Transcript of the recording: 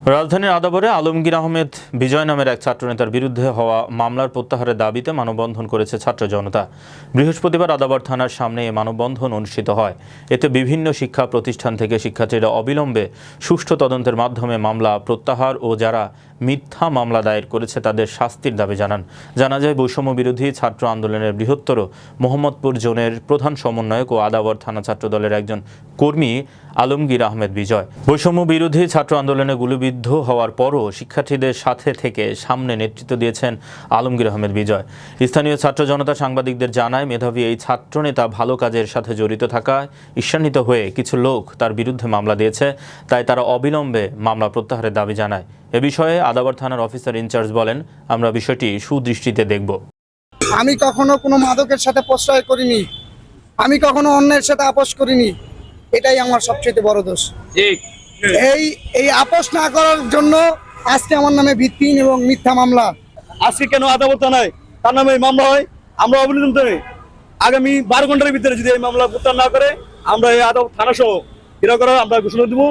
রাজধানীর আদাবরে আলমগীর আহমেদ বিজয় নামের এক ছাত্রনেতার বিরুদ্ধে হওয়া মামলার প্রত্যাহারের দাবিতে মানববন্ধন করেছে ছাত্র জনতা। বৃহস্পতিবার আদাবর থানার সামনে এই মানববন্ধন অনুষ্ঠিত হয়। এতে বিভিন্ন শিক্ষা প্রতিষ্ঠান থেকে শিক্ষার্থীরা অবিলম্বে সুষ্ঠু তদন্তের মাধ্যমে মামলা প্রত্যাহার ও যারা মিথ্যা মামলা দায়ের করেছে তাদের শাস্তির দাবি জানান। জানা যায়, বৈষম্য বিরোধী ছাত্র আন্দোলনের বৃহত্তর মোহাম্মদপুর জোনের প্রধান সমন্বয়ক ও আদাবর থানা ছাত্রদলের একজন কর্মী আলমগীর আহমেদ বিজয় বৈষম্য বিরোধী ছাত্র আন্দোলনে গুলিবিদ্ধ হওয়ার পরও শিক্ষার্থীদের সাথে থেকে সামনে নেতৃত্ব দিয়েছেন আলমগীর আহমেদ বিজয়। স্থানীয় ছাত্র জনতা সাংবাদিকদের জানায়, মেধাবী এই ছাত্রনেতা ভালো কাজের সাথে জড়িত থাকায় ঈর্ষান্বিত হয়ে কিছু লোক তার বিরুদ্ধে মামলা দিয়েছে, তাই তারা অবিলম্বে মামলা প্রত্যাহারের দাবি জানায়। এ বিষয়ে আদাবর থানার অফিসার ইনচার্জ বলেন, আমরা বিষয়টি সুদৃষ্টিতে দেখব। আমি কখনো কোনো মাদকের সাথে প্রশ্রয় করিনি, আমি কখনো অন্যের সাথে আপোষ করিনি, এটাই আমার সবচেয়ে বড় দোষ। এই আপোষ না করার জন্য আজকে আমার নামে ভিত্তিহীন এবং মিথ্যা মামলা। আজকে কেন আদাবর থানায় তার নামে মামলা হয়, আমরা অবিলম্বে আগামী 12 ঘন্টার ভিতরে যদি এই মামলা প্রত্যাহার না করে আমরা এই আদাবর থানা সহ ঘেরাও করার আমরা ঘোষণা দেবো।